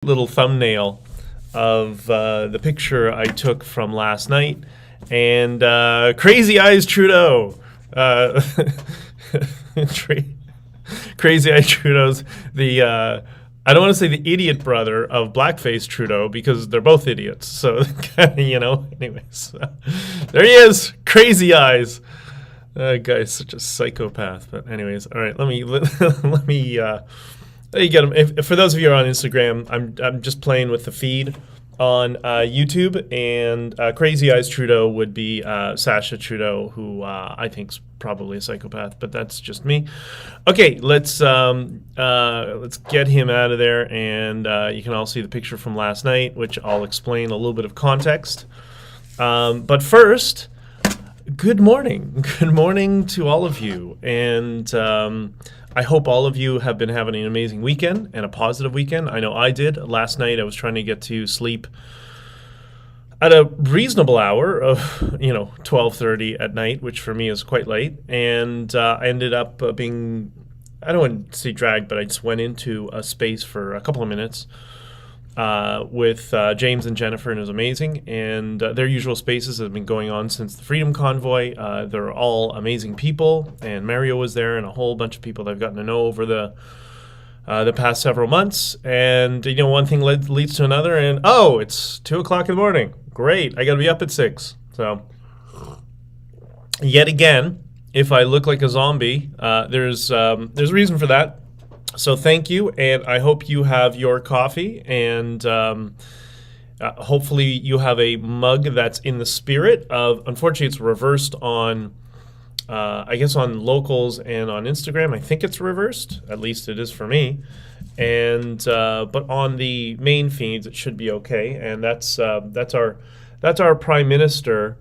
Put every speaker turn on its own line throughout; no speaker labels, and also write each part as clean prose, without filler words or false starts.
Little thumbnail of the picture I took from last night, and Crazy Eyes Trudeau. Crazy Eyes Trudeau's the I don't want to say the idiot brother of Blackface Trudeau because they're both idiots. So anyways, there he is, Crazy Eyes. Guy's such a psychopath. But anyways, all right, let me you get him. For those of you who are on Instagram, I'm just playing with the feed on YouTube, and Crazy Eyes Trudeau would be Sasha Trudeau, who I think's probably a psychopath, but that's just me. Okay, let's get him out of there, and you can all see the picture from last night, which I'll explain a little bit of context. But first, good morning. Good morning to all of you, and I hope all of you have been having an amazing weekend and a positive weekend. I know I did. Last night I was trying to get to sleep at a reasonable hour of 12:30 at night, which for me is quite late, and I ended up being, I don't want to say dragged, but I just went into a space for a couple of minutes with James and Jennifer, and it was amazing. And their usual spaces have been going on since the Freedom Convoy. They're all amazing people, and Mario was there, and a whole bunch of people that I've gotten to know over the past several months. And one thing leads to another, and it's 2 o'clock in the morning. Great, I got to be up at 6. So yet again, if I look like a zombie, there's a reason for that. So thank you, and I hope you have your coffee, and hopefully you have a mug that's in the spirit of, unfortunately it's reversed on, I guess on Locals and on Instagram. I think it's reversed, at least it is for me, and but on the main feeds it should be okay, and that's our Prime Minister,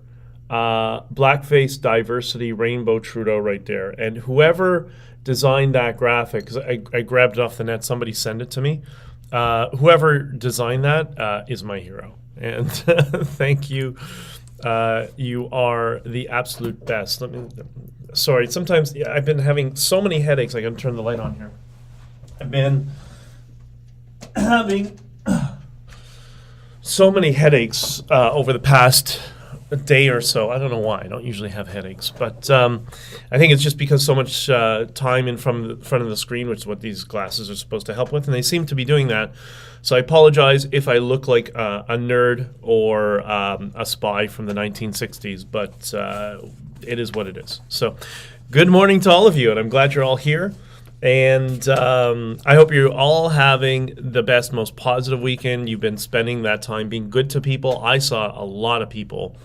Blackface Diversity Rainbow Trudeau right there, and whoever designed that graphic, because I grabbed it off the net, somebody sent it to me. Whoever designed that is my hero, and thank you. You are the absolute best. Sorry, sometimes I've been having so many headaches. I gotta turn the light on here. I've been having so many headaches over the past day or so. I don't know why. I don't usually have headaches, but I think it's just because so much time in front of the screen, which is what these glasses are supposed to help with, and they seem to be doing that. So I apologize if I look like a nerd or a spy from the 1960s, but it is what it is. So good morning to all of you, and I'm glad you're all here. And I hope you're all having the best, most positive weekend. You've been spending that time being good to people. I saw a lot of people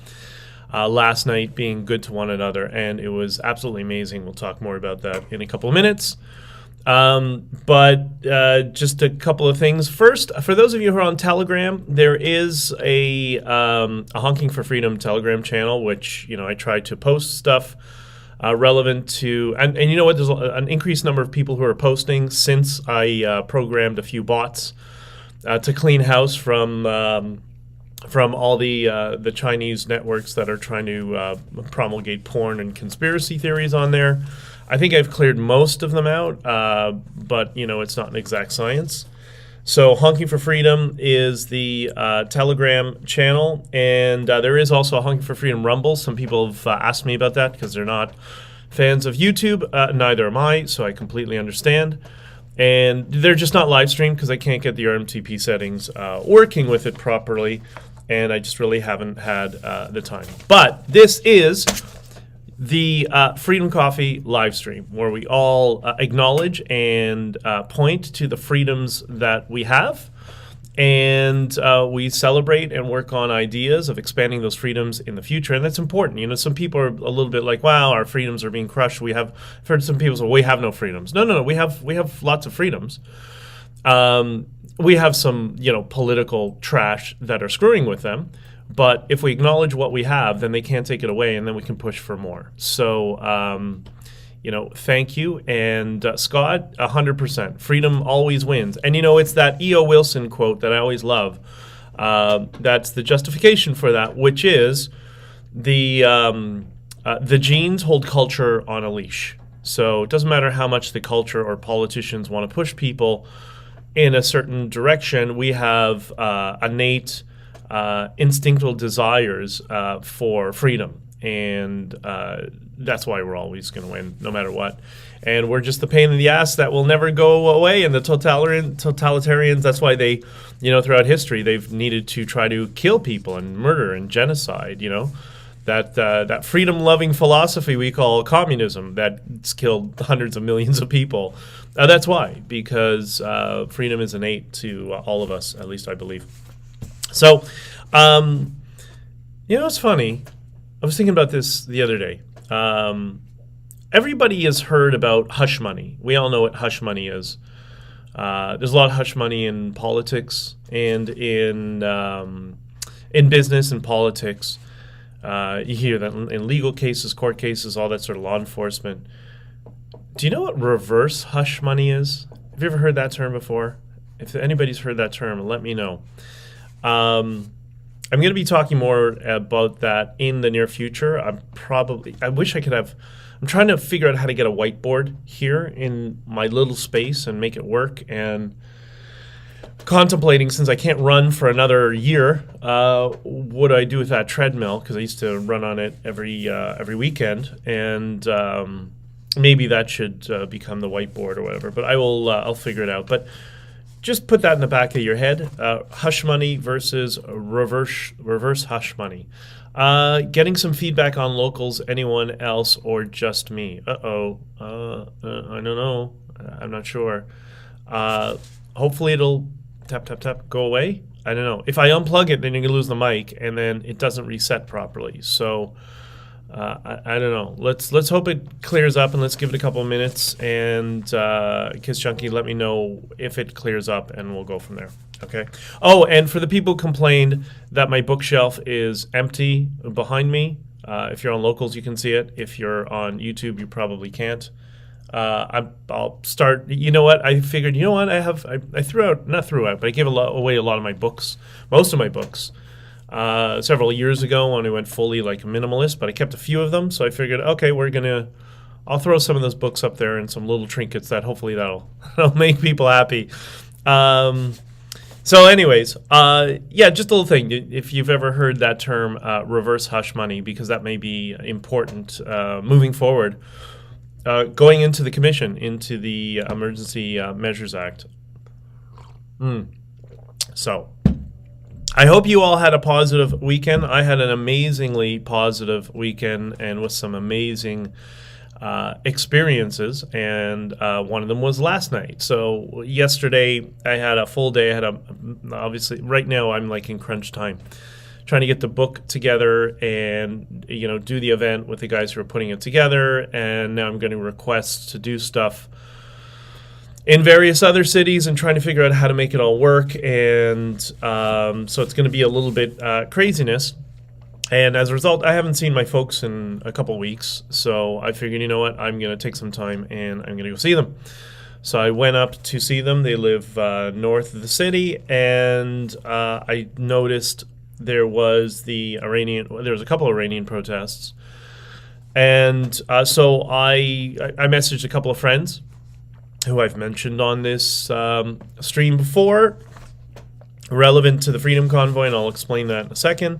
last night being good to one another, and it was absolutely amazing. We'll talk more about that in a couple of minutes. But just a couple of things. First, for those of you who are on Telegram, there is a Honking For Freedom Telegram channel, which I try to post stuff relevant to, and you know what, there's an increased number of people who are posting since I programmed a few bots to clean house from all the Chinese networks that are trying to promulgate porn and conspiracy theories on there. I think I've cleared most of them out, but it's not an exact science. So Honking For Freedom is the Telegram channel, and there is also a Honking For Freedom Rumble. Some people have asked me about that because they're not fans of YouTube. Neither am I, so I completely understand. And they're just not live streamed because I can't get the RMTP settings working with it properly, and I just really haven't had the time. But this is the Freedom Coffee live stream, where we all acknowledge and point to the freedoms that we have, and we celebrate and work on ideas of expanding those freedoms in the future. And that's important. Some people are a little bit like, wow, our freedoms are being crushed. I've heard some people say, well, we have no freedoms. No, we have lots of freedoms. We have some political trash that are screwing with them. But if we acknowledge what we have, then they can't take it away, and then we can push for more. So, thank you. And Scott, 100%. Freedom always wins. And, it's that E.O. Wilson quote that I always love. That's the justification for that, which is the genes hold culture on a leash. So it doesn't matter how much the culture or politicians want to push people. in a certain direction, we have innate instinctual desires for freedom. And that's why we're always going to win, no matter what. And we're just the pain in the ass that will never go away. And the totalitarians, that's why they, throughout history, they've needed to try to kill people and murder and genocide, that freedom-loving philosophy we call communism that's killed hundreds of millions of people. That's why, because freedom is innate to all of us, at least I believe. So, it's funny. I was thinking about this the other day. Everybody has heard about hush money. We all know what hush money is. There's a lot of hush money in politics and in business and politics. You hear that in legal cases, court cases, all that sort of law enforcement. Do you know what reverse hush money is? Have you ever heard that term before? If anybody's heard that term, let me know. I'm going to be talking more about that in the near future. I wish I could have. I'm trying to figure out how to get a whiteboard here in my little space and make it work, and contemplating, since I can't run for another year, what I do with that treadmill, because I used to run on it every weekend, and maybe that should become the whiteboard or whatever. But I'll figure it out. But just put that in the back of your head. Hush money versus reverse hush money. Getting some feedback on locals, anyone else, or just me? I don't know. I'm not sure. Hopefully it'll tap, tap, tap, go away. I don't know. If I unplug it, then you're going to lose the mic, and then it doesn't reset properly. So I don't know. Let's hope it clears up, and let's give it a couple of minutes. And Kiss Chunky, let me know if it clears up, and we'll go from there. Okay. Oh, and for the people who complained that my bookshelf is empty behind me, if you're on Locals, you can see it. If you're on YouTube, you probably can't. I'll start. You know what? I figured. You know what? I threw out, not threw out, but I gave away a lot of my books, most of my books, several years ago when I went fully like minimalist. But I kept a few of them, so I figured, okay, I'll throw some of those books up there and some little trinkets that hopefully that'll make people happy. So anyways, just a little thing. If you've ever heard that term, reverse hush money, because that may be important moving forward, going into the commission, into the Emergency Measures Act. So I hope you all had a positive weekend. I had an amazingly positive weekend, and with some amazing experiences, and one of them was last night. So yesterday I had a full day. Obviously right now I'm like in crunch time, trying to get the book together and do the event with the guys who are putting it together. And now I'm getting requests to do stuff in various other cities and trying to figure out how to make it all work. And so it's going to be a little bit craziness. And as a result, I haven't seen my folks in a couple weeks. So I figured, you know what, I'm going to take some time and I'm going to go see them. So I went up to see them. They live north of the city. And I noticed there was a couple of Iranian protests. And so I messaged a couple of friends who I've mentioned on this stream before, relevant to the Freedom Convoy, and I'll explain that in a second.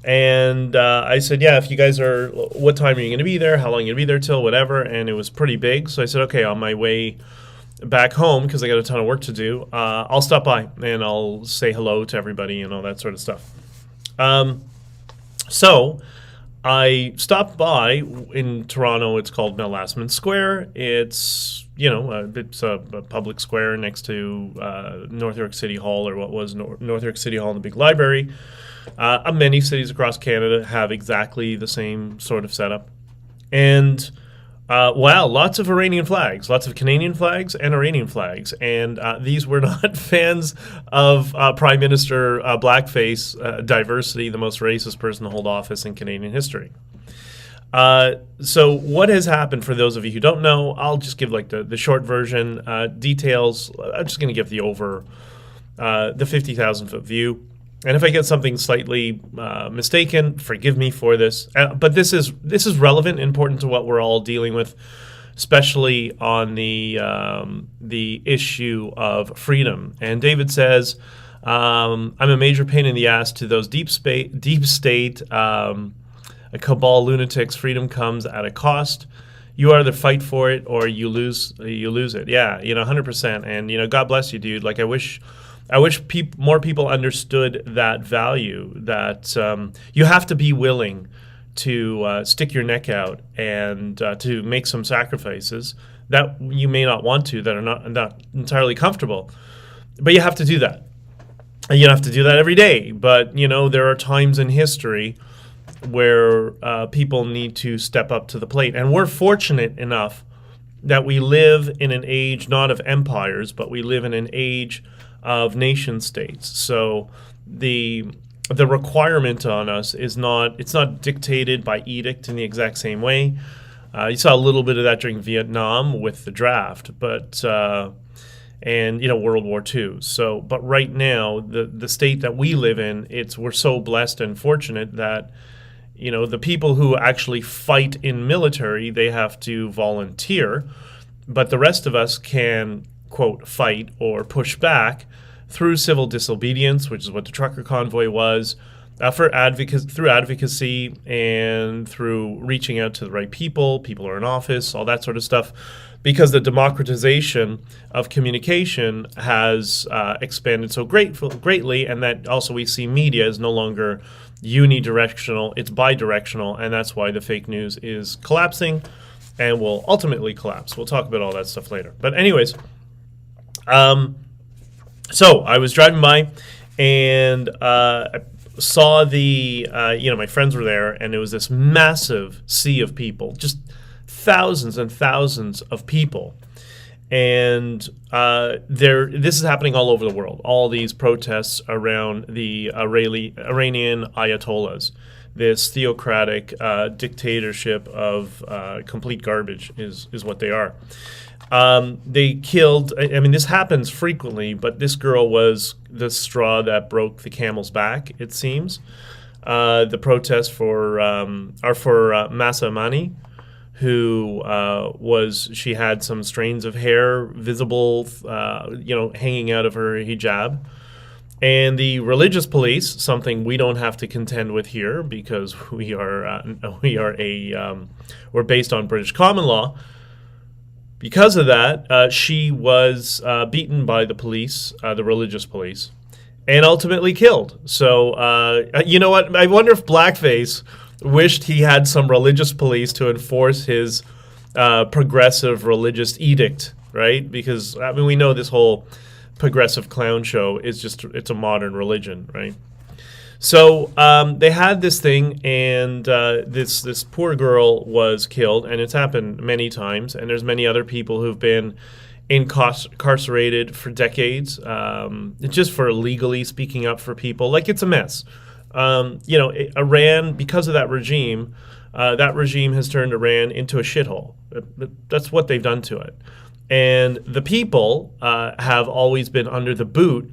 And I said, yeah, if you guys what time are you going to be there? How long are you going to be there till? Whatever. And it was pretty big. So I said, okay, on my way back home, because I got a ton of work to do, I'll stop by and I'll say hello to everybody and all that sort of stuff. So I stopped by in Toronto. It's called Mel Lastman Square. It's it's a public square next to North York City Hall, or what was North York City Hall, and the big library. Many cities across Canada have exactly the same sort of setup. And lots of Iranian flags, lots of Canadian flags and Iranian flags. And these were not fans of Prime Minister Blackface, diversity, the most racist person to hold office in Canadian history. So what has happened, for those of you who don't know, I'll just give like the short version, details. I'm just going to give the 50,000 foot view. And if I get something slightly mistaken, forgive me for this. But this is relevant, important to what we're all dealing with especially on the issue of freedom. And David says, I'm a major pain in the ass to those deep state cabal lunatics. Freedom comes at a cost. You either fight for it or you lose it. Yeah, 100%. And God bless you, dude. Like I wish more people understood that value, that you have to be willing to stick your neck out and to make some sacrifices that you may not want to, that are not entirely comfortable, but you have to do that. And you don't have to do that every day, but there are times in history where people need to step up to the plate. And we're fortunate enough that we live in an age not of empires, but we live in an age of nation states. So the requirement on us it's not dictated by edict in the exact same way. You saw a little bit of that during Vietnam with the draft, but and World War II. So, but right now, the state that we live in, we're so blessed and fortunate that the people who actually fight in military, they have to volunteer, but the rest of us can, quote, fight or push back through civil disobedience, which is what the trucker convoy was, through advocacy and through reaching out to the right people who are in office, all that sort of stuff, because the democratization of communication has expanded so greatly, and that also we see media is no longer unidirectional, it's bidirectional, and that's why the fake news is collapsing and will ultimately collapse. We'll talk about all that stuff later. But anyways, so I was driving by and I saw my friends were there, and it was this massive sea of people, just thousands and thousands of people. And this is happening all over the world. All these protests around the Iranian Ayatollahs, this theocratic dictatorship of complete garbage is what they are. They killed. This happens frequently, but this girl was the straw that broke the camel's back. It seems the protests are for Masa Amini, who she had some strands of hair visible, hanging out of her hijab. And the religious police, something we don't have to contend with here because we're based on British common law. Because of that, she was beaten by the police, the religious police, and ultimately killed. So, you know what? I wonder if Blackface wished he had some religious police to enforce his progressive religious edict, right? Because, we know this whole progressive clown show is it's a modern religion, right? So they had this thing, and this poor girl was killed, and it's happened many times, and there's many other people who've been incarcerated for decades, just for illegally speaking up for people. Like, it's a mess. Iran, because of that regime has turned Iran into a shithole. That's what they've done to it. And the people have always been under the boot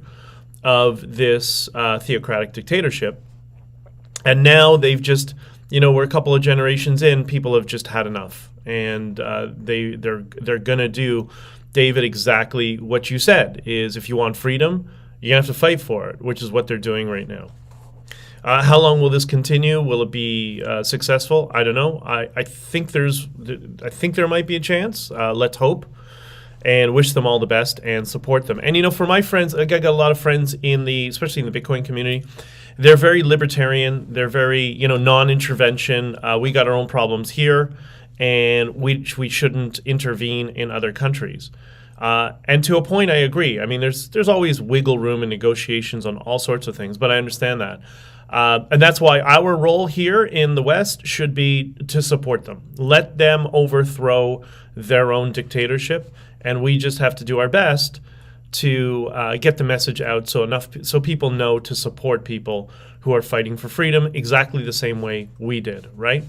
of this theocratic dictatorship. And now they've just, we're a couple of generations in, people have just had enough. And they're going to do, David, exactly what you said, is if you want freedom, you're going to have to fight for it, which is what they're doing right now. How long will this continue? Will it be successful? I don't know. I think there might be a chance. Let's hope, and wish them all the best and support them. And for my friends, I got a lot of friends especially in the Bitcoin community. They're very libertarian. They're very non-intervention. We got our own problems here, and we shouldn't intervene in other countries. And to a point, I agree. There's always wiggle room in negotiations on all sorts of things, but I understand that. And that's why our role here in the West should be to support them. Let them overthrow their own dictatorship, and we just have to do our best to get the message out so people know to support people who are fighting for freedom exactly the same way we did, right?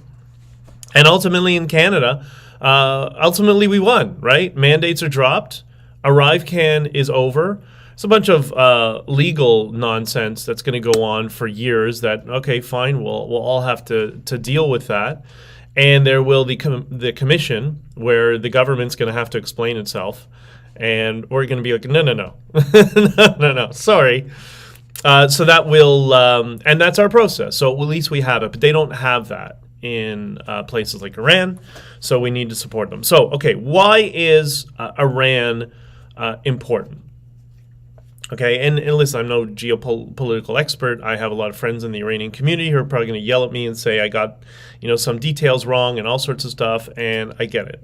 And ultimately in Canada, we won, right? Mandates are dropped. ArriveCan is over. It's a bunch of legal nonsense that's going to go on for years that, okay, fine, we'll all have to deal with that. and there will be the commission where the government's going to have to explain itself, and we're going to be like, no, no, sorry. So that will, and that's our process. So at least we have it, but they don't have that in places like Iran, so we need to support them. So, okay, why is Iran important? Okay, and listen, I'm no geopolitical expert. I have a lot of friends in the Iranian community who are probably going to yell at me and say I got, some details wrong and all sorts of stuff, and I get it.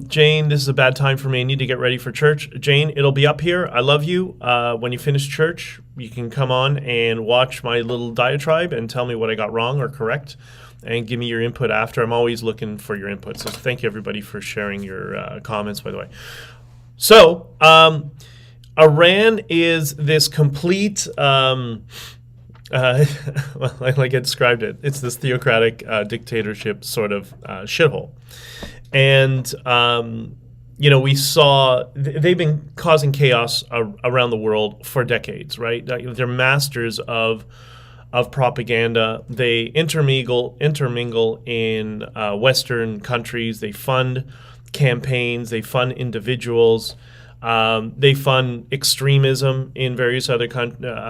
Jane, this is a bad time for me. I need to get ready for church. Jane, it'll be up here. I love you. When you finish church, you can come on and watch my little diatribe and tell me what I got wrong or correct, and give me your input after. I'm always looking for your input. So thank you, everybody, for sharing your comments, by the way. So, Iran is this complete, well, like I described it, it's this theocratic dictatorship sort of shithole. And, we saw they've been causing chaos around the world for decades, right? They're masters of propaganda. They intermingle in Western countries. They fund campaigns. They fund individuals. They fund extremism in various other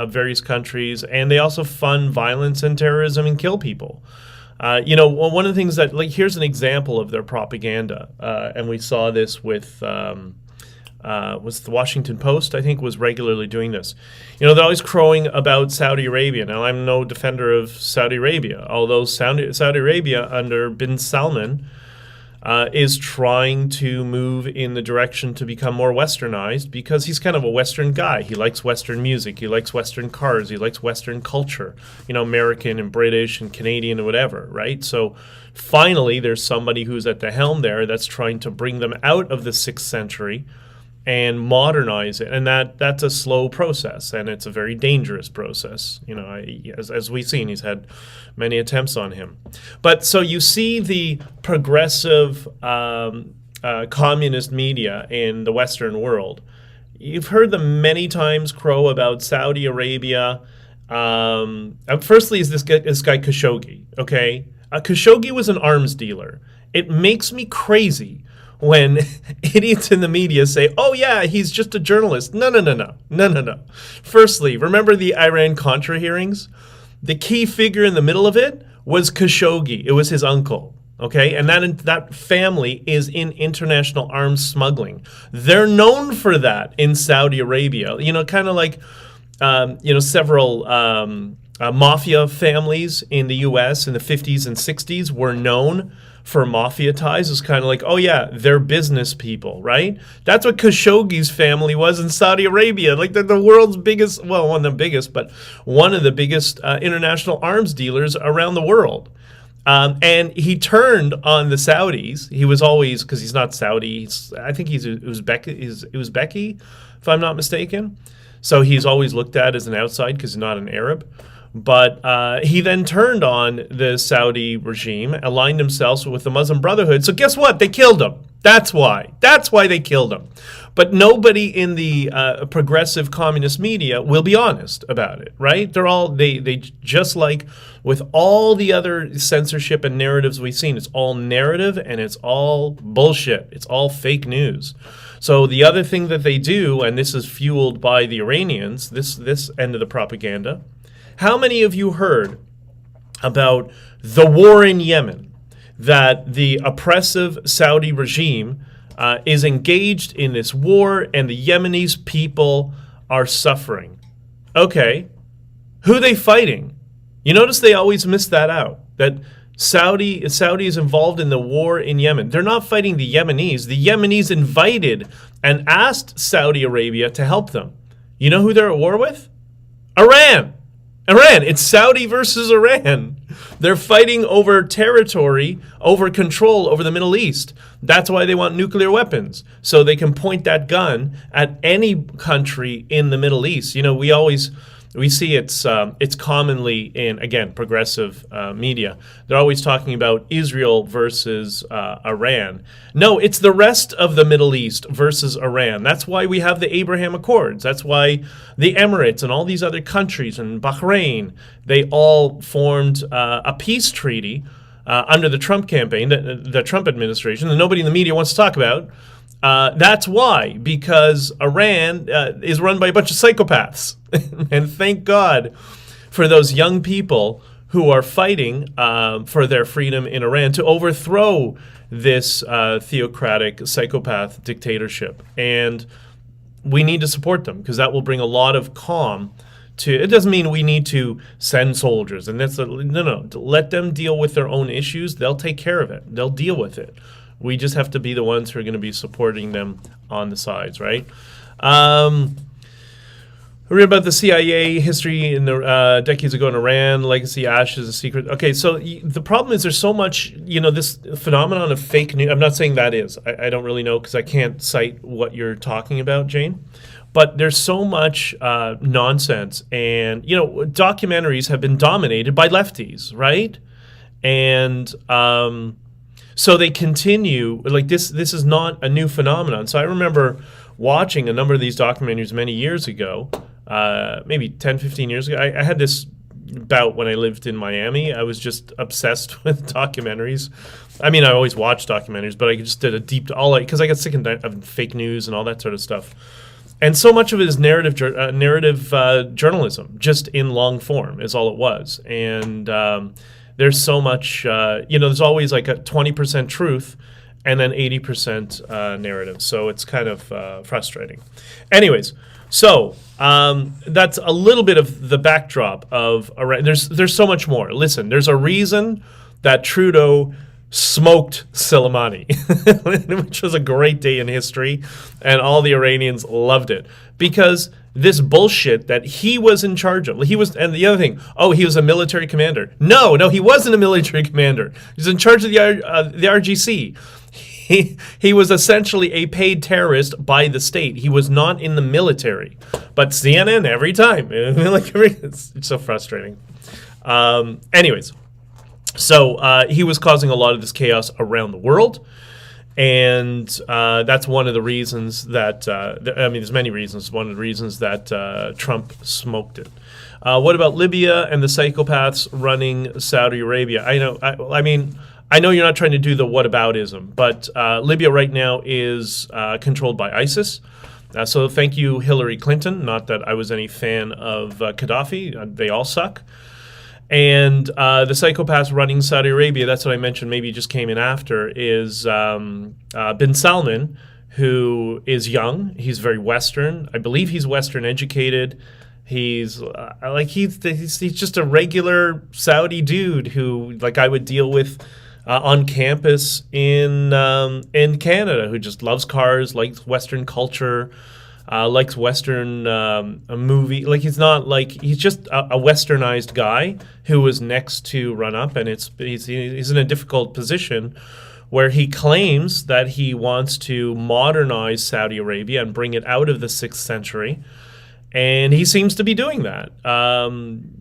various countries, and they also fund violence and terrorism and kill people. One of the things that, here's an example of their propaganda, and we saw this with was the Washington Post, I think, was regularly doing this. They're always crowing about Saudi Arabia. Now, I'm no defender of Saudi Arabia, although Saudi Arabia under bin Salman is trying to move in the direction to become more westernized, because he's kind of a Western guy. He likes Western music. He likes Western cars. He likes Western culture, American and British and Canadian and whatever, right? So finally, there's somebody who's at the helm there that's trying to bring them out of the 6th century and modernize it. And that's a slow process, and it's a very dangerous process. As we've seen, he's had many attempts on him. But so you see the progressive communist media in the Western world. You've heard them many times crow about Saudi Arabia. Firstly, is this guy Khashoggi, okay? Khashoggi was an arms dealer. It makes me crazy when idiots in the media say, oh, yeah, he's just a journalist. No. Firstly, remember the Iran-Contra hearings? The key figure in the middle of it was Khashoggi. It was his uncle, okay? And that family is in international arms smuggling. They're known for that in Saudi Arabia. Kind of like, several mafia families in the U.S. in the 50s and 60s were known for mafia ties. It's kind of like, oh yeah, they're business people, right? That's what Khashoggi's family was in Saudi Arabia. Like, they're the world's biggest, well, one of the biggest, but one of the biggest international arms dealers around the world. And he turned on the Saudis. He was always, because he's not Saudi, I think he's Uzbeki, if I'm not mistaken. So he's always looked at as an outside because he's not an Arab. But he then turned on the Saudi regime, aligned himself with the Muslim Brotherhood. So guess what? They killed him. That's why. That's why they killed him. But nobody in the progressive communist media will be honest about it, right? They just like with all the other censorship and narratives we've seen, it's all narrative and it's all bullshit. It's all fake news. So the other thing that they do, and this is fueled by the Iranians, this end of the propaganda. How many of you heard about the war in Yemen, that the oppressive Saudi regime is engaged in this war and the Yemenis people are suffering? Okay, who are they fighting? You notice they always miss that out, that Saudi is involved in the war in Yemen. They're not fighting the Yemenis. The Yemenis invited and asked Saudi Arabia to help them. You know who they're at war with? Iran. It's Saudi versus Iran. They're fighting over territory, over control over the Middle East. That's why they want nuclear weapons, so they can point that gun at any country in the Middle East. We see it's commonly in, again, progressive media. They're always talking about Israel versus Iran. No, it's the rest of the Middle East versus Iran. That's why we have the Abraham Accords. That's why the Emirates and all these other countries and Bahrain, they all formed a peace treaty under the Trump campaign, the Trump administration, that nobody in the media wants to talk about. That's why, because Iran is run by a bunch of psychopaths. And thank God for those young people who are fighting for their freedom in Iran to overthrow this theocratic psychopath dictatorship. And we need to support them, because that will bring a lot of calm to. It doesn't mean we need to send soldiers, and that's no. Let them deal with their own issues. They'll take care of it. They'll deal with it. We just have to be the ones who are going to be supporting them on the sides, right? Read about the CIA history in the decades ago in Iran, legacy, ashes, a secret. Okay, so the problem is there's so much, this phenomenon of fake news. I'm not saying that is. I don't really know, because I can't cite what you're talking about, Jane. But there's so much nonsense. And, documentaries have been dominated by lefties, right? And so they continue. Like, this is not a new phenomenon. So I remember watching a number of these documentaries many years ago, maybe 10, 15 years ago. I had this bout when I lived in Miami. I was just obsessed with documentaries. I mean, I always watched documentaries, but I just did a deep, because I got sick of fake news and all that sort of stuff. And so much of it is narrative journalism, just in long form, is all it was. And there's so much, there's always like a 20% truth and then 80% narrative. So it's kind of frustrating. Anyways, so that's a little bit of the backdrop of Iran. There's so much more. Listen, there's a reason that Trudeau smoked Soleimani, which was a great day in history, and all the Iranians loved it, because this bullshit that he was in charge of. And the other thing, he was a military commander. No, he wasn't a military commander. He was in charge of the RGC. He was essentially a paid terrorist by the state. He was not in the military. But CNN every time, it's so frustrating. Anyways. So he was causing a lot of this chaos around the world, and that's one of the reasons that, there's many reasons, one of the reasons that Trump smoked it. What about Libya and the psychopaths running Saudi Arabia? I know you're not trying to do the whataboutism, but Libya right now is controlled by ISIS. So thank you, Hillary Clinton. Not that I was any fan of Gaddafi. They all suck. And the psychopaths running Saudi Arabia, that's what I mentioned, maybe just came in after, is bin Salman, who is young. He's very Western. I believe he's Western educated. He's just a regular Saudi dude who, I would deal with on campus in Canada, who just loves cars, likes Western culture, likes Western movie. He's just a Westernized guy who was next to run up, and he's in a difficult position where he claims that he wants to modernize Saudi Arabia and bring it out of the 6th century. And he seems to be doing that.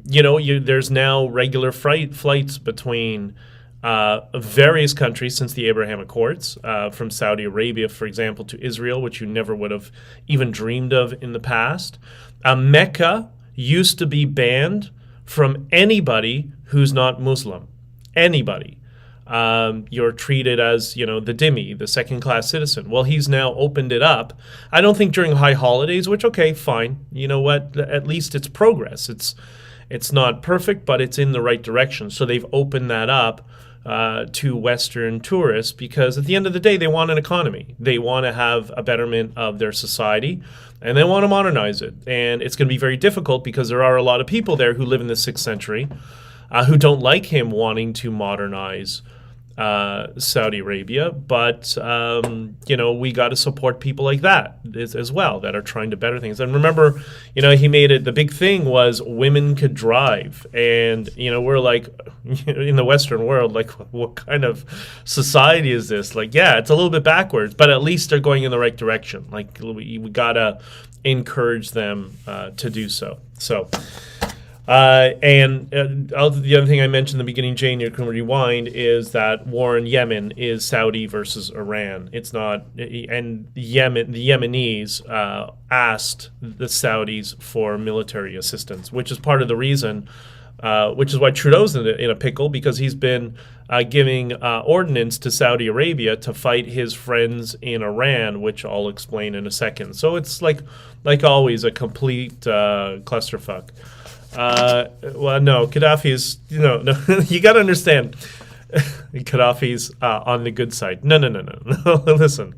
There's now regular flights between various countries since the Abraham Accords, from Saudi Arabia, for example, to Israel, which you never would have even dreamed of in the past. Mecca used to be banned from anybody who's not Muslim. Anybody. You're treated as, the dhimmi, the second-class citizen. Well, he's now opened it up. I don't think during high holidays, which, okay, fine. You know what? At least it's progress. It's not perfect, but it's in the right direction. So they've opened that up to Western tourists, because at the end of the day, they want an economy. They want to have a betterment of their society, and they want to modernize it. And it's going to be very difficult, because there are a lot of people there who live in the 6th century who don't like him wanting to modernize Saudi Arabia. But, we got to support people like that as well, that are trying to better things. And remember, he made it, the big thing was women could drive. And, we're in the Western world, what kind of society is this? It's a little bit backwards, but at least they're going in the right direction. We got to encourage them to do so. So... the other thing I mentioned in the beginning, Jane, you can rewind, is that war in Yemen is Saudi versus Iran. It's not, and the Yemenis asked the Saudis for military assistance, which is part of the reason which is why Trudeau's in a pickle, because he's been giving ordnance to Saudi Arabia to fight his friends in Iran, which I'll explain in a second. So it's like always a complete clusterfuck. Well, no, Gaddafi's, no, you got to understand, Gaddafi's on the good side. No. Listen.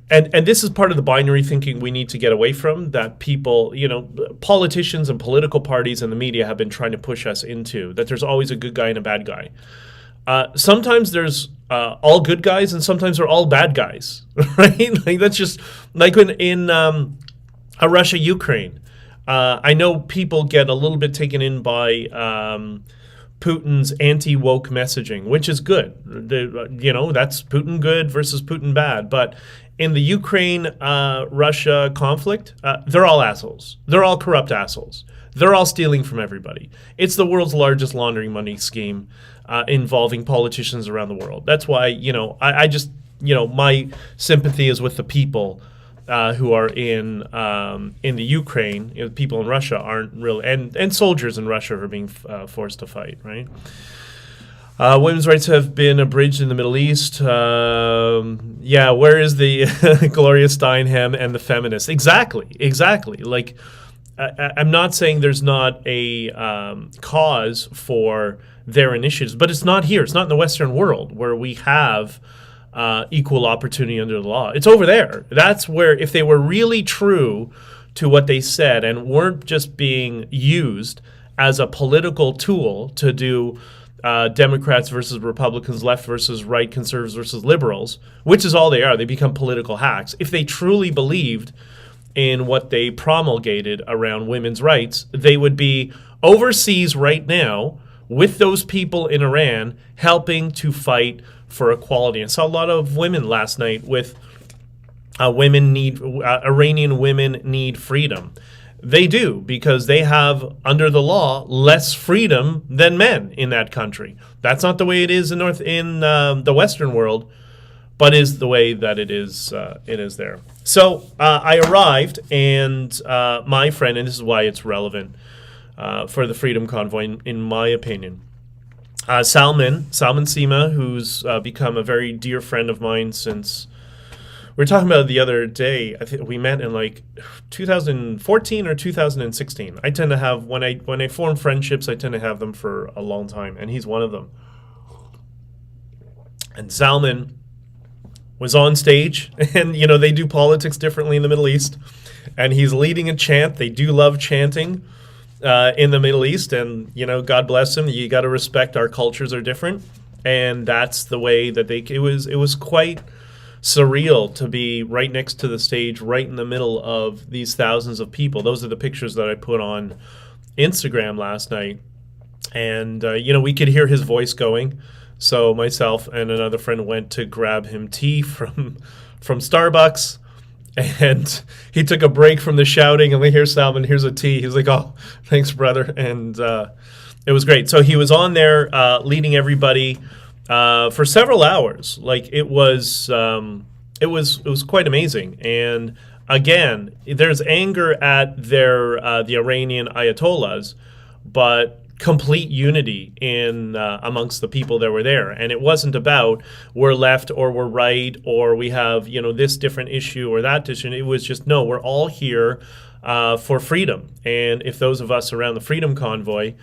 And this is part of the binary thinking we need to get away from, that people, politicians and political parties and the media have been trying to push us into, that there's always a good guy and a bad guy. Sometimes there's all good guys and sometimes they're all bad guys, right? Like that's just like when in Russia-Ukraine. I know people get a little bit taken in by Putin's anti-woke messaging, which is good. That's Putin good versus Putin bad. But in the Ukraine-Russia conflict, they're all assholes. They're all corrupt assholes. They're all stealing from everybody. It's the world's largest laundering money scheme involving politicians around the world. That's why, I just, my sympathy is with the people who are in the Ukraine. People in Russia aren't really, and soldiers in Russia are being forced to fight, right? Women's rights have been abridged in the Middle East. Where is the Gloria Steinem and the feminists? Exactly. Like, I'm not saying there's not a cause for their initiatives, but it's not here. It's not in the Western world where we have equal opportunity under the law. It's over there. That's where, if they were really true to what they said and weren't just being used as a political tool to do Democrats versus Republicans, left versus right, conservatives versus liberals, which is all they are. They become political hacks. If they truly believed in what they promulgated around women's rights, they would be overseas right now with those people in Iran helping to fight for equality. I saw a lot of women last night with Iranian women need freedom. They do, because they have, under the law, less freedom than men in that country. That's not the way it is in the Western world, but is the way that it is there. So I arrived, and my friend, and this is why it's relevant for the Freedom Convoy, in my opinion, Salman Sima, who's become a very dear friend of mine since. We were talking about it the other day. I think we met in like 2014 or 2016. I tend to have, when I form friendships, I tend to have them for a long time, and he's one of them. And Salman was on stage, and they do politics differently in the Middle East, and he's leading a chant. They do love chanting in the Middle East, and God bless him. You got to respect our cultures are different, and that's the way that it was quite surreal to be right next to the stage, right in the middle of these thousands of people. Those are the pictures that I put on Instagram last night. And, we could hear his voice going. So myself and another friend went to grab him tea from Starbucks. And he took a break from the shouting, and we hear Salman, here's a tea. He was like, oh, thanks, brother. And it was great. So he was on there leading everybody for several hours. Like it was quite amazing. And again, there's anger at the Iranian ayatollahs, but complete unity in amongst the people that were there. And it wasn't about we're left or we're right or we have this different issue or that issue. It was just, no, we're all here for freedom. And if those of us around the Freedom Convoy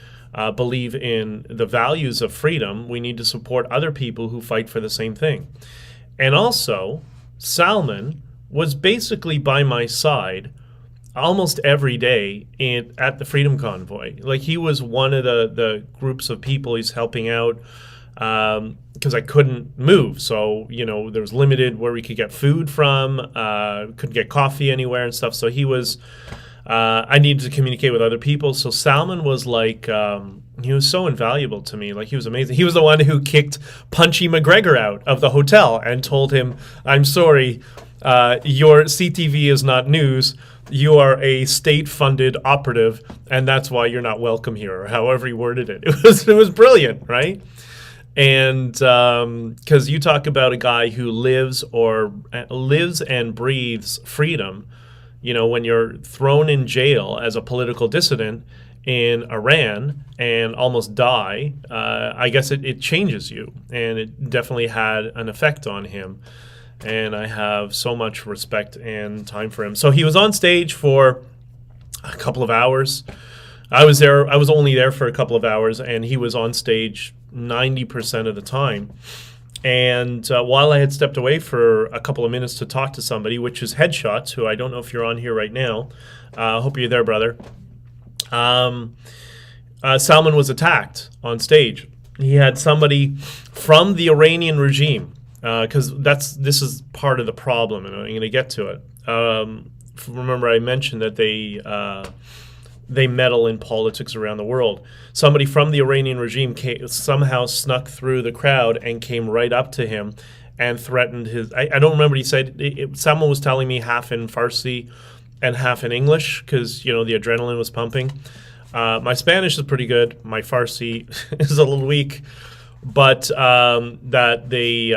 believe in the values of freedom, we need to support other people who fight for the same thing. And also, Salman was basically by my side almost every day at the Freedom Convoy. Like he was one of the groups of people he's helping out because I couldn't move. So, there was limited where we could get food from, couldn't get coffee anywhere and stuff. So he was... I needed to communicate with other people. So Salman was like, he was so invaluable to me. Like he was amazing. He was the one who kicked Punchy McGregor out of the hotel and told him, I'm sorry, your CTV is not news. You are a state-funded operative, and that's why you're not welcome here, or however he worded it. It was brilliant, right? And because you talk about a guy who lives and breathes freedom. When you're thrown in jail as a political dissident in Iran and almost die, I guess it changes you. And it definitely had an effect on him. And I have so much respect and time for him. So he was on stage for a couple of hours. I was there. I was only there for a couple of hours, and he was on stage 90% of the time. And while I had stepped away for a couple of minutes to talk to somebody, which is Headshots, who I don't know if you're on here right now. Hope you're there, brother. Salman was attacked on stage. He had somebody from the Iranian regime, because this is part of the problem, and I'm going to get to it. Remember, I mentioned that they meddle in politics around the world. Somebody from the Iranian regime somehow snuck through the crowd and came right up to him and threatened his... I don't remember what he said. Someone was telling me half in Farsi and half in English because, the adrenaline was pumping. My Spanish is pretty good. My Farsi is a little weak. But that they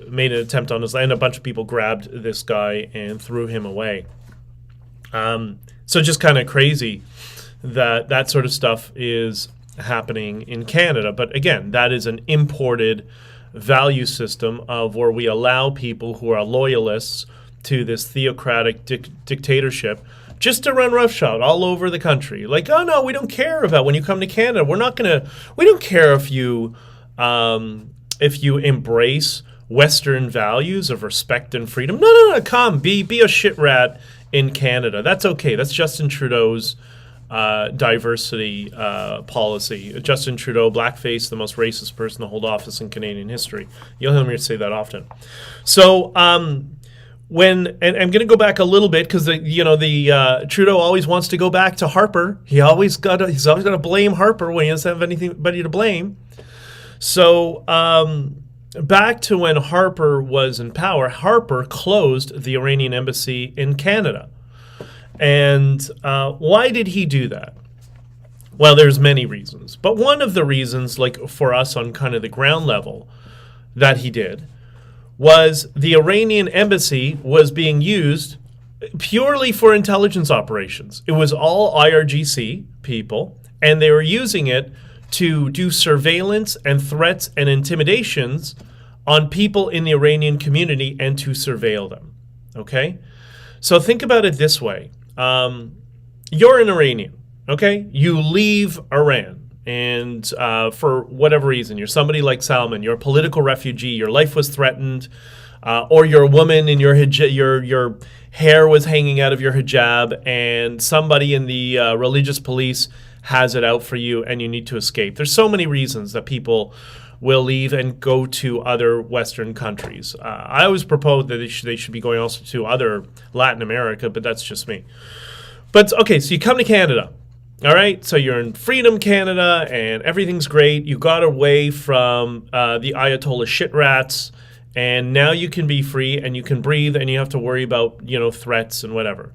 made an attempt on his... And a bunch of people grabbed this guy and threw him away. So just kind of crazy that sort of stuff is happening in Canada. But again, that is an imported value system of where we allow people who are loyalists to this theocratic dictatorship just to run roughshod all over the country. Like, oh no, we don't care about when you come to Canada. We don't care if you embrace Western values of respect and freedom. No, come, be a shit rat in Canada. That's okay. That's Justin Trudeau's diversity policy. Justin Trudeau, blackface, the most racist person to hold office in Canadian history. You'll hear me say that often. So and I'm going to go back a little bit because Trudeau always wants to go back to Harper. He's always got to blame Harper when he doesn't have anybody to blame. So back to when Harper was in power, Harper closed the Iranian Embassy in Canada. And why did he do that? Well, there's many reasons. But one of the reasons, like for us on kind of the ground level, that he did was the Iranian Embassy was being used purely for intelligence operations. It was all IRGC people, and they were using it to do surveillance and threats and intimidations on people in the Iranian community and to surveil them. Okay? So think about it this way. You're an Iranian, okay? You leave Iran, and for whatever reason, you're somebody like Salman, you're a political refugee, your life was threatened, or you're a woman and your hair was hanging out of your hijab, and somebody in the religious police has it out for you and you need to escape. There's so many reasons that people will leave and go to other Western countries. I always propose that they should be going also to other Latin America, but that's just me. But okay, so you come to Canada, all right? So you're in Freedom Canada and everything's great. You got away from the Ayatollah shit rats, and now you can be free and you can breathe and you have to worry about, threats and whatever.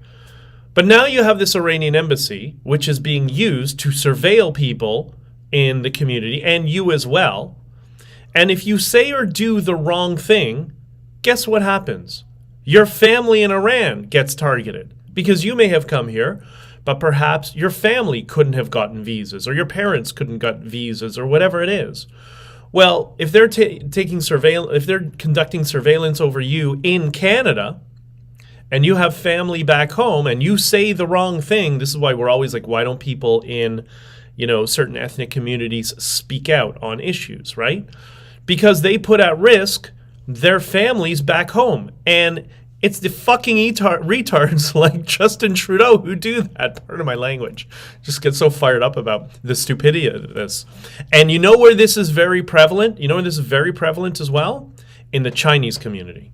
But now you have this Iranian embassy, which is being used to surveil people in the community, and you as well. And if you say or do the wrong thing, guess what happens? Your family in Iran gets targeted because you may have come here, but perhaps your family couldn't have gotten visas, or your parents couldn't get visas, or whatever it is. Well, if they're if they're conducting surveillance over you in Canada, and you have family back home, and you say the wrong thing, this is why we're always like, why don't people in, certain ethnic communities speak out on issues, right? Because they put at risk their families back home. And it's the fucking retards like Justin Trudeau who do that. Part of my language. Just get so fired up about the stupidity of this. And you know where this is very prevalent? You know where this is very prevalent as well? In the Chinese community.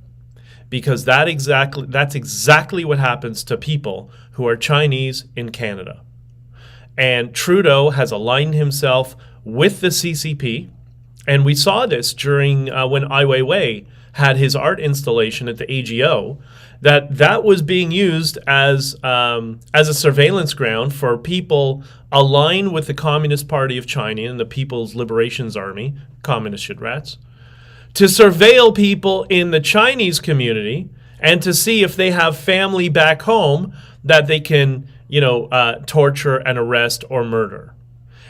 Because that's exactly what happens to people who are Chinese in Canada. And Trudeau has aligned himself with the CCP. And we saw this during when Ai Weiwei had his art installation at the AGO, that was being used as a surveillance ground for people aligned with the Communist Party of China and the People's Liberations Army, communist shit rats, to surveil people in the Chinese community and to see if they have family back home that they can torture and arrest or murder.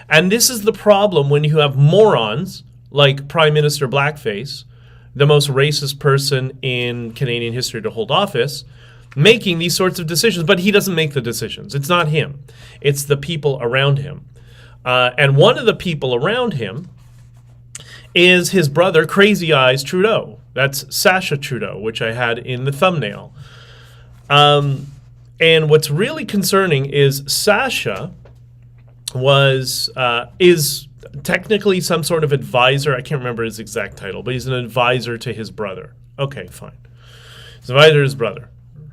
And this is the problem when you have morons like Prime Minister Blackface, the most racist person in Canadian history to hold office, making these sorts of decisions. But he doesn't make the decisions. It's not him. It's the people around him. And one of the people around him is his brother, Crazy Eyes Trudeau. That's Sacha Trudeau, which I had in the thumbnail. And what's really concerning is Sacha is technically some sort of advisor. I can't remember his exact title, but he's an advisor to his brother. Okay, fine. He's an advisor to his brother.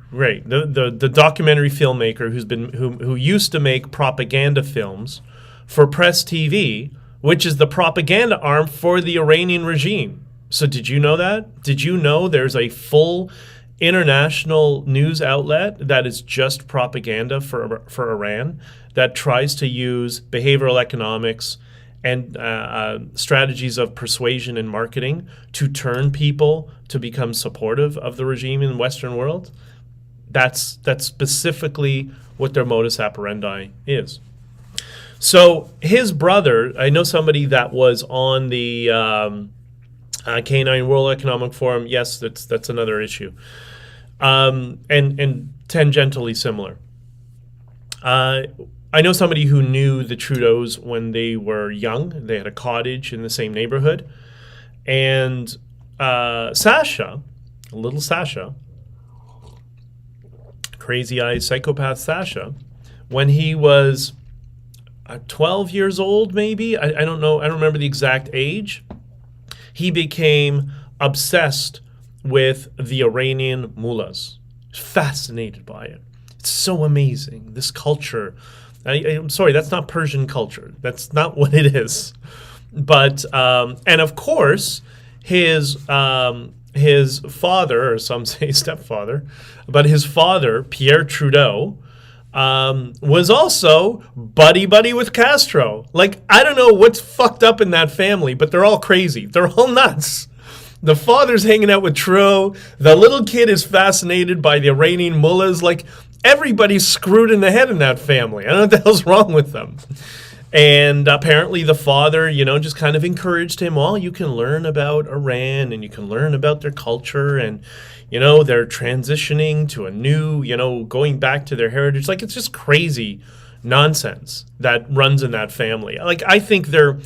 Great. The documentary filmmaker who used to make propaganda films for Press TV, which is the propaganda arm for the Iranian regime. So did you know that? Did you know there's a full international news outlet that is just propaganda for Iran, that tries to use behavioral economics and strategies of persuasion and marketing to turn people to become supportive of the regime in the Western world? That's specifically what their modus operandi is. So his brother, I know somebody that was on the K9 World Economic Forum. Yes, that's another issue, and tangentially similar. I know somebody who knew the Trudeaus when they were young. They had a cottage in the same neighborhood, and Sacha, little Sacha, Crazy Eyes psychopath Sacha, when he was 12 years old, maybe, I don't know, I don't remember the exact age, he became obsessed with the Iranian mullahs, fascinated by it. It's so amazing, this culture. I'm sorry, that's not Persian culture. That's not what it is. But and of course, his father, or some say stepfather, but his father, Pierre Trudeau, was also buddy with Castro. Like, I don't know what's fucked up in that family, but they're all crazy. They're all nuts. The father's hanging out with Trudeau. The little kid is fascinated by the Iranian mullahs. Like, everybody's screwed in the head in that family. I don't know what the hell's wrong with them. And apparently the father, just kind of encouraged him. Well, you can learn about Iran and you can learn about their culture, and, they're transitioning to a new, going back to their heritage. Like, it's just crazy nonsense that runs in that family. Like, I think they're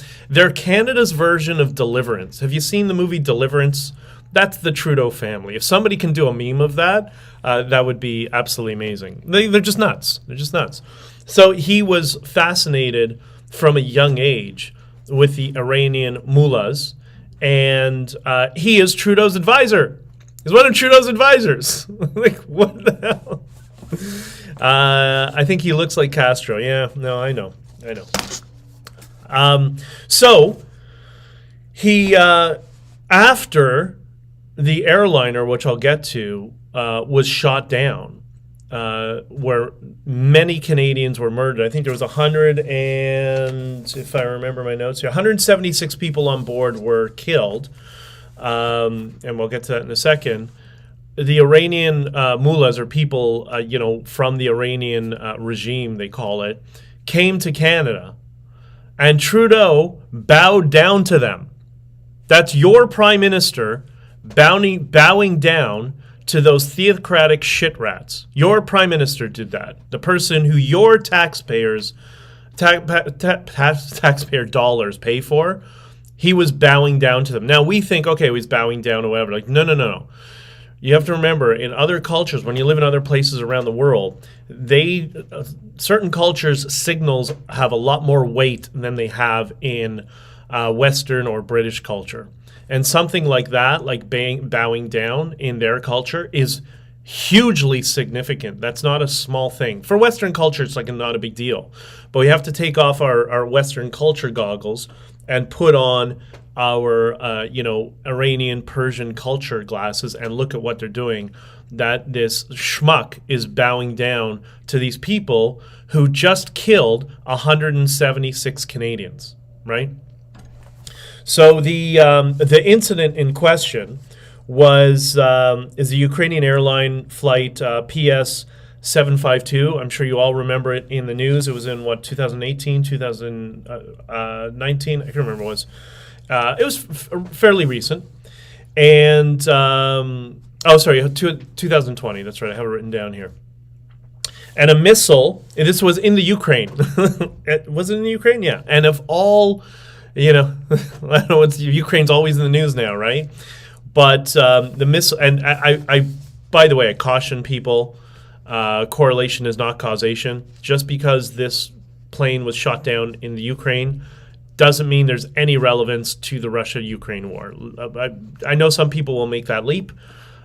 Canada's version of Deliverance. Have you seen the movie Deliverance? That's the Trudeau family. If somebody can do a meme of that, that would be absolutely amazing. They're just nuts. They're just nuts. So he was fascinated from a young age with the Iranian mullahs, and he is Trudeau's advisor. He's one of Trudeau's advisors. Like, what the hell? I think he looks like Castro. Yeah, no, I know. So he, after the airliner, which I'll get to, was shot down, where many Canadians were murdered. I think there was 100 and, if I remember my notes here, 176 people on board were killed, and we'll get to that in a second. The Iranian mullahs, or people, from the Iranian regime, they call it, came to Canada, and Trudeau bowed down to them. That's your prime minister bowing down to those theocratic shit rats. Your prime minister did that. The person who your taxpayer dollars pay for, he was bowing down to them. Now we think, okay, he's bowing down or whatever. Like, no. You have to remember, in other cultures, when you live in other places around the world, certain cultures' signals have a lot more weight than they have in Western or British culture. And something like that, like bowing down in their culture, is hugely significant. That's not a small thing. For Western culture, it's like not a big deal. But we have to take off our Western culture goggles and put on our, Iranian, Persian culture glasses and look at what they're doing. That this schmuck is bowing down to these people who just killed 176 Canadians, right? So the incident in question was is the Ukrainian airline flight PS 752. I'm sure you all remember it in the news. It was in, 2018, 2019? I can't remember what it was. It was fairly recent. And, 2020. That's right. I have it written down here. And a missile, and this was in the Ukraine. Was it in the Ukraine? Yeah. And of all, I don't know, Ukraine's always in the news now, right? But the missile, and I by the way, I caution people, correlation is not causation. Just because this plane was shot down in the Ukraine doesn't mean there's any relevance to the Russia-Ukraine war. I know some people will make that leap.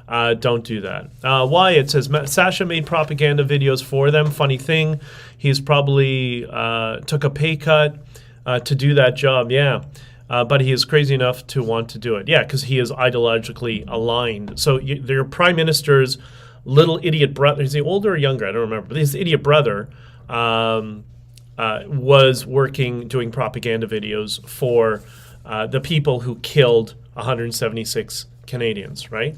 Don't do that. Why? It says, Sasha made propaganda videos for them. Funny thing, he's probably took a pay cut to do that job. Yeah. But he is crazy enough to want to do it. Yeah, because he is ideologically aligned. So their prime minister's little idiot brother, is he older or younger? I don't remember. But his idiot brother was working, doing propaganda videos for the people who killed 176 Canadians, right?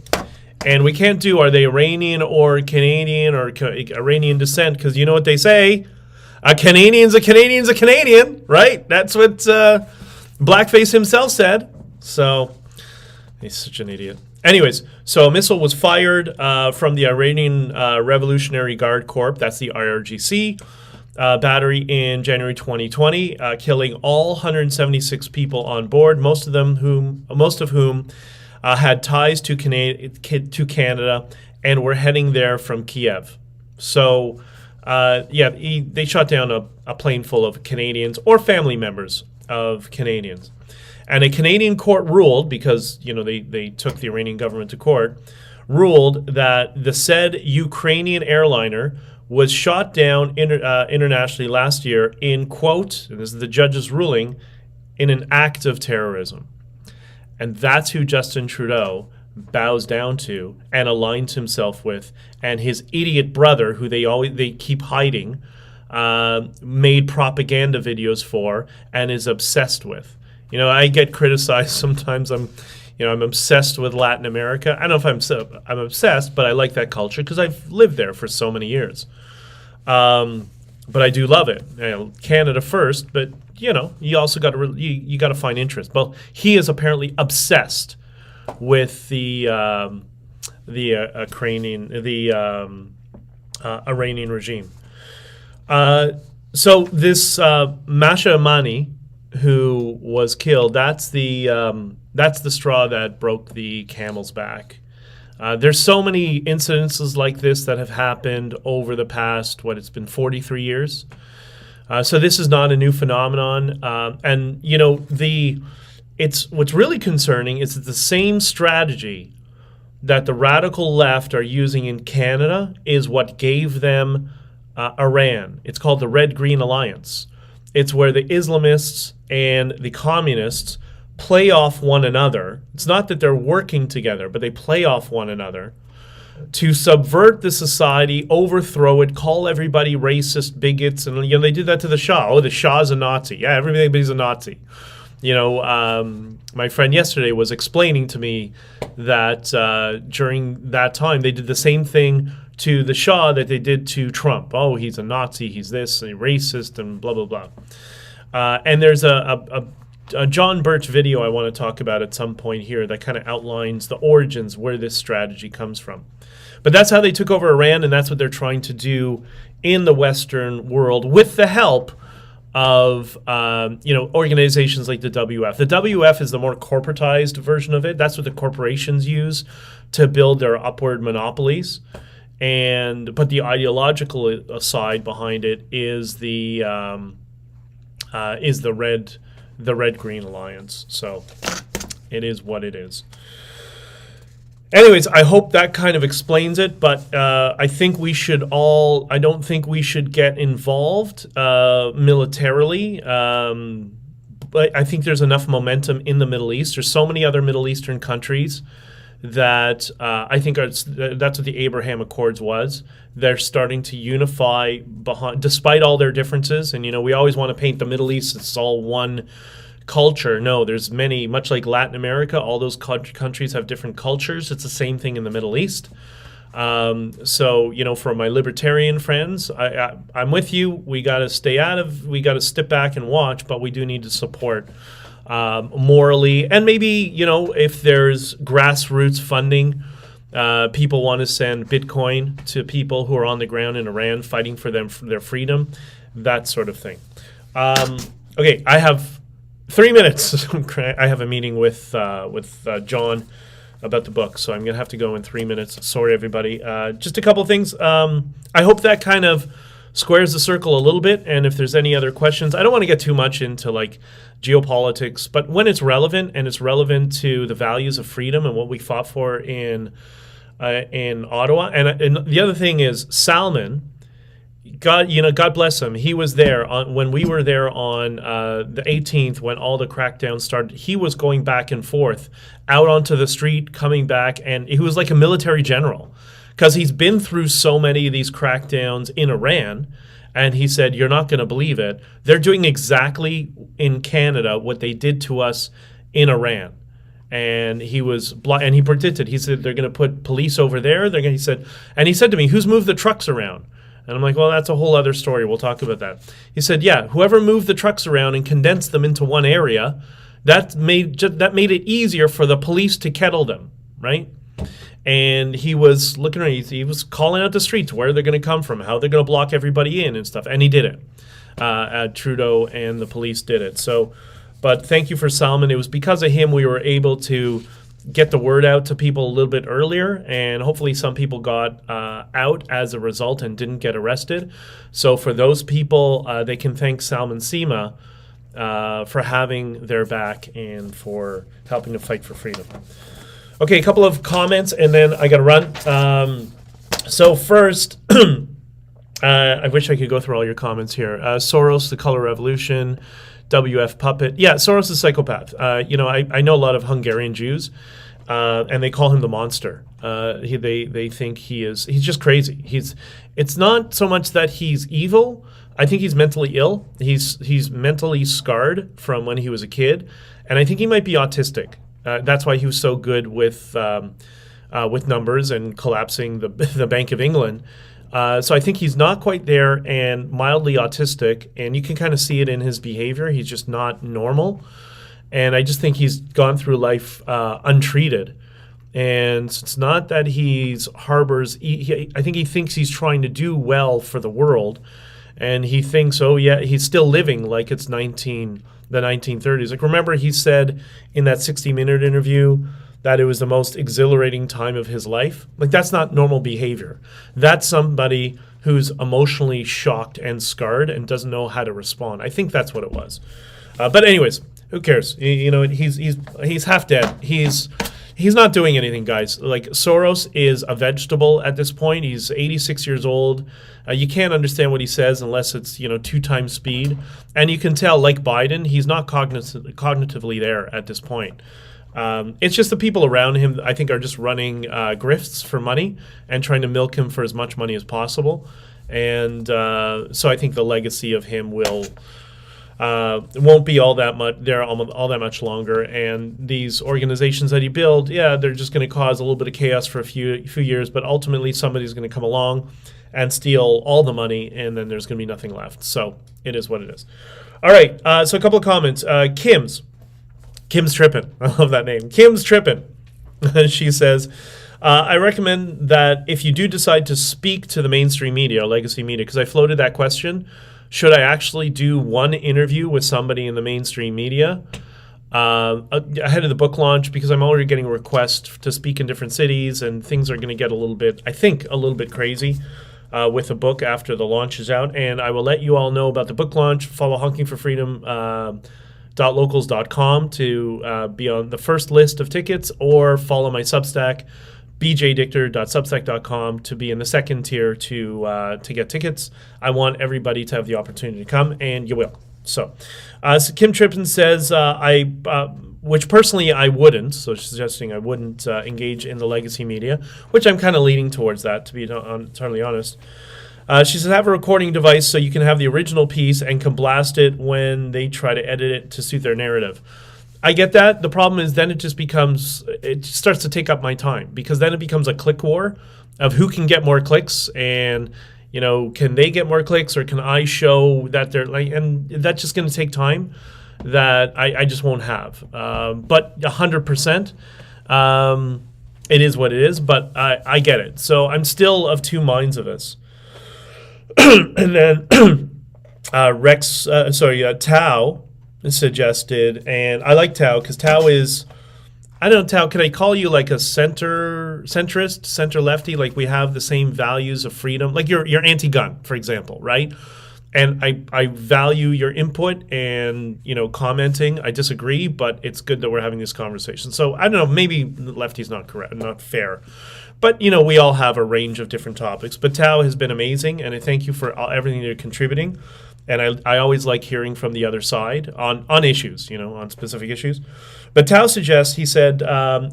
And we can't do, are they Iranian or Canadian or Iranian descent? Because you know what they say, a Canadian's a Canadian's a Canadian, right? That's what Blackface himself said. So he's such an idiot. Anyways, so a missile was fired from the Iranian Revolutionary Guard Corps, that's the IRGC, battery in January 2020, killing all 176 people on board, most of whom had ties to Canada and were heading there from Kiev. So, they shot down a plane full of Canadians or family members of Canadians. And a Canadian court ruled, because they took the Iranian government to court, ruled that the said Ukrainian airliner was shot down internationally last year in, quote, and this is the judge's ruling, in an act of terrorism. And that's who Justin Trudeau bows down to and aligns himself with. And his idiot brother, who they keep hiding, made propaganda videos for and is obsessed with. I get criticized sometimes. I'm obsessed with Latin America. I don't know if I'm obsessed, but I like that culture because I've lived there for so many years. But I do love it. Canada first, but you also got to you got to find interest. Well, he is apparently obsessed with the Iranian regime. So this Masha Amani, who was killed, that's the straw that broke the camel's back. There's so many incidences like this that have happened over the past, it's been 43 years. So this is not a new phenomenon. And what's really concerning is that the same strategy that the radical left are using in Canada is what gave them Iran. It's called the Red-Green Alliance. It's where the Islamists and the communists play off one another. It's not that they're working together, but they play off one another to subvert the society, overthrow it, call everybody racist, bigots, and they did that to the Shah. Oh, the Shah's a Nazi. Yeah, everybody's a Nazi. My friend yesterday was explaining to me that during that time they did the same thing to the Shah that they did to Trump. Oh, he's a Nazi, he's this, and racist, and blah, blah, blah. And there's a John Birch video I want to talk about at some point here that kind of outlines the origins, where this strategy comes from. But that's how they took over Iran, and that's what they're trying to do in the Western world with the help of organizations like the WF. The WF is the more corporatized version of it. That's what the corporations use to build their upward monopolies. But the ideological side behind it is the Red-Green Alliance. So it is what it is. Anyways, I hope that kind of explains it, but I think I don't think we should get involved militarily. But I think there's enough momentum in the Middle East. There's so many other Middle Eastern countries that I think that's what the Abraham Accords was. They're starting to unify despite all their differences. And, we always want to paint the Middle East as all one culture. No, there's many, much like Latin America, all those countries have different cultures. It's the same thing in the Middle East. So, for my libertarian friends, I'm with you. We got to step back and watch, but we do need to support morally. And maybe, if there's grassroots funding, people want to send Bitcoin to people who are on the ground in Iran fighting for their freedom, that sort of thing. Okay, I have 3 minutes. I have a meeting with John about the book, so I'm going to have to go in 3 minutes. Sorry, everybody. Just a couple of things. I hope that kind of squares the circle a little bit, and if there's any other questions, I don't want to get too much into geopolitics, but when it's relevant, and it's relevant to the values of freedom and what we fought for in Ottawa. And the other thing is Salman, God bless him. He was there when we were there on the 18th when all the crackdowns started. He was going back and forth out onto the street, coming back, and he was like a military general because he's been through so many of these crackdowns in Iran. And he said, "You're not going to believe it. They're doing exactly in Canada what they did to us in Iran." And he predicted. He said they're going to put police over there. He said to me, "Who's moved the trucks around?" And I'm like, well, that's a whole other story. We'll talk about that. He said, yeah, whoever moved the trucks around and condensed them into one area, that made it easier for the police to kettle them, right? And he was looking around. He was calling out the streets where they're going to come from, how they're going to block everybody in and stuff. And he did it. Trudeau and the police did it. So, but thank you for Salman. It was because of him we were able to get the word out to people a little bit earlier, and hopefully some people got out as a result and didn't get arrested. So for those people, they can thank Salman Sima for having their back and for helping to fight for freedom. Okay, a couple of comments, and then I got to run. So first, I wish I could go through all your comments here. Soros, the Color Revolution, WF Puppet. Yeah, Soros is a psychopath. I know a lot of Hungarian Jews, and they call him the monster. They think he's just crazy. It's not so much that he's evil. I think he's mentally ill. He's mentally scarred from when he was a kid, and I think he might be autistic. That's why he was so good with numbers and collapsing the Bank of England. So I think he's not quite there and mildly autistic, and you can kind of see it in his behavior. He's just not normal. And I just think he's gone through life untreated. And it's not that he's harbors. I think he thinks he's trying to do well for the world. And he thinks, oh, yeah, he's still living like it's the 1930s. Like, remember he said in that 60-minute interview that it was the most exhilarating time of his life? Like, that's not normal behavior. That's somebody who's emotionally shocked and scarred and doesn't know how to respond. I think that's what it was. But anyways, who cares? He's half dead. He's not doing anything, guys. Like, Soros is a vegetable at this point. He's 86 years old. You can't understand what he says unless it's 2 times speed. And you can tell, like Biden, he's not cognitively there at this point. It's just the people around him, I think, are just running grifts for money and trying to milk him for as much money as possible. And so I think the legacy of him won't be all that much longer. And these organizations that he built, they're just going to cause a little bit of chaos for a few years, but ultimately somebody's going to come along and steal all the money, and then there's going to be nothing left. So it is what it is. All right, so a couple of comments. Kim's Trippin. I love that name. Kim's Trippin. She says, I recommend that if you do decide to speak to the mainstream media or legacy media, because I floated that question, should I actually do one interview with somebody in the mainstream media ahead of the book launch? Because I'm already getting requests to speak in different cities, and things are going to get a little bit crazy with the book after the launch is out. And I will let you all know about the book launch. Follow Honking For Freedom .locals.com to be on the first list of tickets, or follow my Substack, BJdichter.substack.com, to be in the second tier to get tickets. I want everybody to have the opportunity to come, and you will. So Kim Trippin says, which personally I wouldn't, so she's suggesting I wouldn't engage in the legacy media, which I'm kind of leaning towards that, to be entirely honest. She says, have a recording device so you can have the original piece and can blast it when they try to edit it to suit their narrative. I get that. The problem is then it starts to take up my time, because then it becomes a click war of who can get more clicks, and can they get more clicks, or can I show that they're like, and that's just going to take time that I just won't have. But 100%, it is what it is, but I get it. So I'm still of two minds of this. And then Tao suggested, and I like Tao because Tao is, I don't know, Tao, can I call you like a centrist, center lefty? Like we have the same values of freedom. Like you're anti-gun, for example, right? And I value your input and, commenting. I disagree, but it's good that we're having this conversation. So I don't know, maybe lefty's not correct, not fair. But, we all have a range of different topics. But Tao has been amazing, and I thank you for everything you're contributing. And I always like hearing from the other side on issues, on specific issues. But Tao suggests, he said,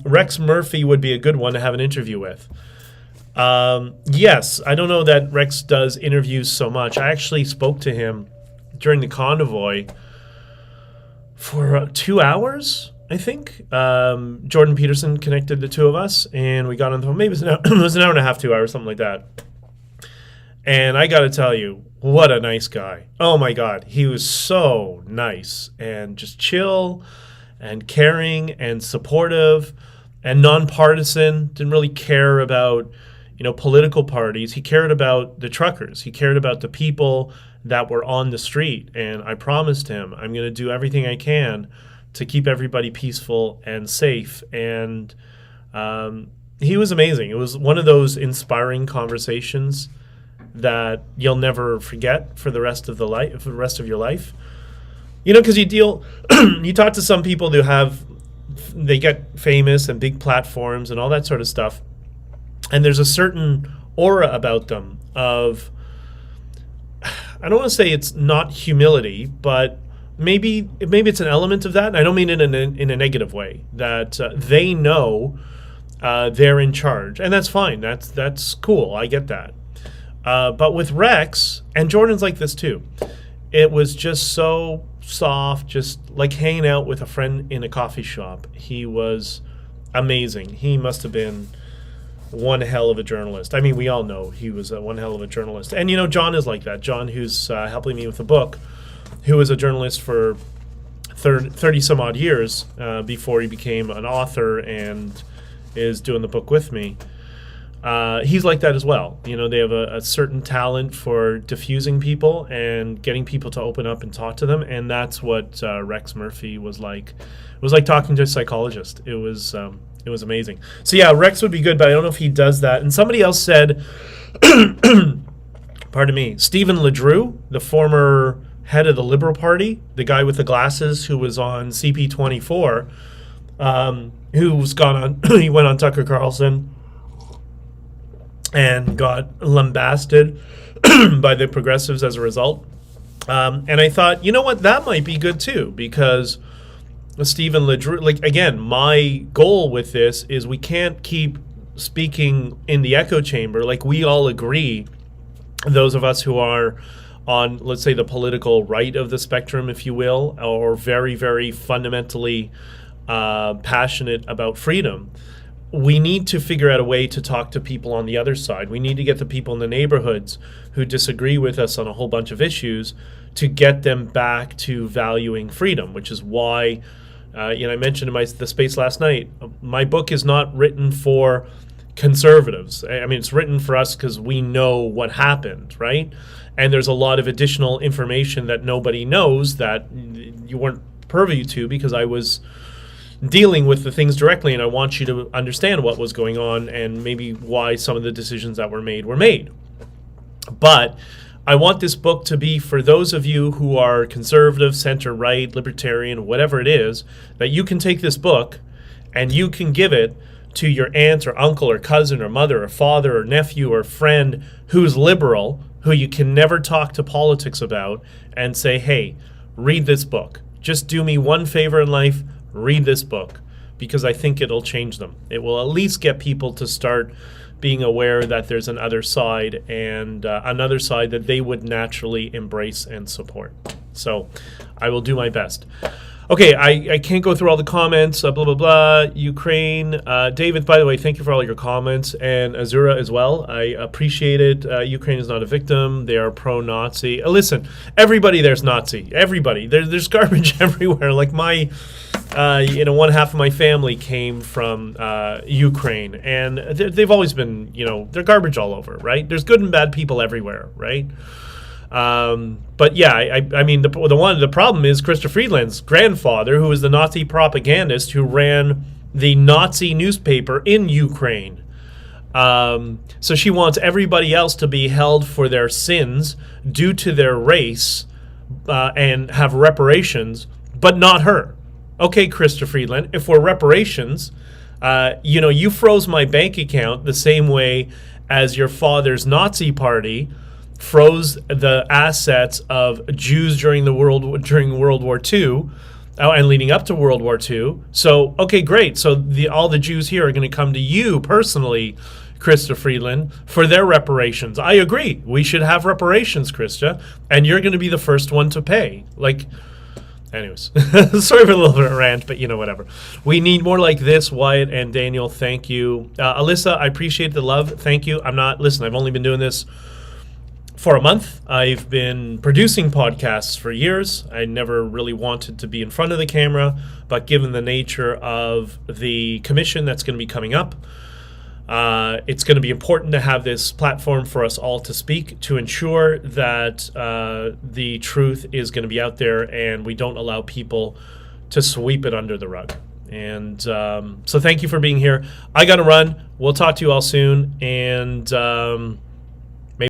Rex Murphy would be a good one to have an interview with. Yes, I don't know that Rex does interviews so much. I actually spoke to him during the convoy for 2 hours, I think. Jordan Peterson connected the two of us, and we got on the phone. Maybe it was an hour and a half, 2 hours, something like that. And I got to tell you, what a nice guy. Oh, my God. He was so nice and just chill and caring and supportive and nonpartisan. Didn't really care about, political parties. He cared about the truckers. He cared about the people that were on the street. And I promised him I'm going to do everything I can to keep everybody peaceful and safe. And he was amazing. It was one of those inspiring conversations that you'll never forget for the rest of your life. Because you talk to some people they get famous and big platforms and all that sort of stuff, and there's a certain aura about them of, I don't want to say it's not humility, but maybe it's an element of that, and I don't mean it in a negative way, that they know they're in charge, and that's fine. That's cool. I get that. But with Rex, and Jordan's like this too, it was just so soft, just like hanging out with a friend in a coffee shop. He was amazing. He must have been one hell of a journalist. I mean, we all know he was one hell of a journalist. And, John is like that. John, who's helping me with the book, who was a journalist for 30 some odd years before he became an author and is doing the book with me. He's like that as well. They have a certain talent for diffusing people and getting people to open up and talk to them, and that's what Rex Murphy was like. It was like talking to a psychologist. It was amazing. So yeah, Rex would be good, but I don't know if he does that. And somebody else said, pardon me, Stephen LeDrew, the former head of the Liberal Party, the guy with the glasses who was on CP24, who's gone on, he went on Tucker Carlson and got lambasted by the progressives as a result. And I thought, what, that might be good too, because Stephen LeDrew, like, again, my goal with this is we can't keep speaking in the echo chamber. Like, we all agree, those of us who are on, let's say, the political right of the spectrum, if you will, or very, very fundamentally passionate about freedom. We need to figure out a way to talk to people on the other side. We need to get the people in the neighborhoods who disagree with us on a whole bunch of issues to get them back to valuing freedom, which is why, I mentioned in the space last night, my book is not written for conservatives. I mean, it's written for us because we know what happened, right? And there's a lot of additional information that nobody knows that you weren't privy to because I was dealing with the things directly, and I want you to understand what was going on and maybe why some of the decisions that were made. But I want this book to be for those of you who are conservative, center-right, libertarian, whatever it is, that you can take this book and you can give it to your aunt or uncle or cousin or mother or father or nephew or friend who's liberal, who you can never talk to politics about, and say, hey, read this book. Just do me one favor in life, read this book, because I think it'll change them. It will at least get people to start being aware that there's an other side, and another side that they would naturally embrace and support. So I will do my best. Okay, I can't go through all the comments, blah, blah, blah. Ukraine. David, by the way, thank you for all your comments. And Azura as well. I appreciate it. Ukraine is not a victim. They are pro-Nazi. Listen, everybody there's Nazi. Everybody. There's garbage everywhere. Like my, one half of my family came from Ukraine. And they've always been, they're garbage all over, right? There's good and bad people everywhere, right? But yeah, I mean, the problem is Krista Friedland's grandfather, who was the Nazi propagandist who ran the Nazi newspaper in Ukraine. So she wants everybody else to be held for their sins due to their race, and have reparations, but not her. Okay, Krista Friedland, if we're reparations, you froze my bank account the same way as your father's Nazi party froze the assets of Jews during World War II, and leading up to World War II. So, okay, great. So all the Jews here are going to come to you personally, Krista Friedland, for their reparations. I agree. We should have reparations, Krista, and you're going to be the first one to pay. Anyways, sorry for a little bit of a rant, but whatever. We need more like this, Wyatt and Daniel. Thank you. Alyssa, I appreciate the love. Thank you. I've only been doing this for a month. I've been producing podcasts for years. I never really wanted to be in front of the camera, but given the nature of the commission that's going to be coming up, it's going to be important to have this platform for us all to speak, to ensure that the truth is going to be out there and we don't allow people to sweep it under the rug. And so thank you for being here. I got to run. We'll talk to you all soon. And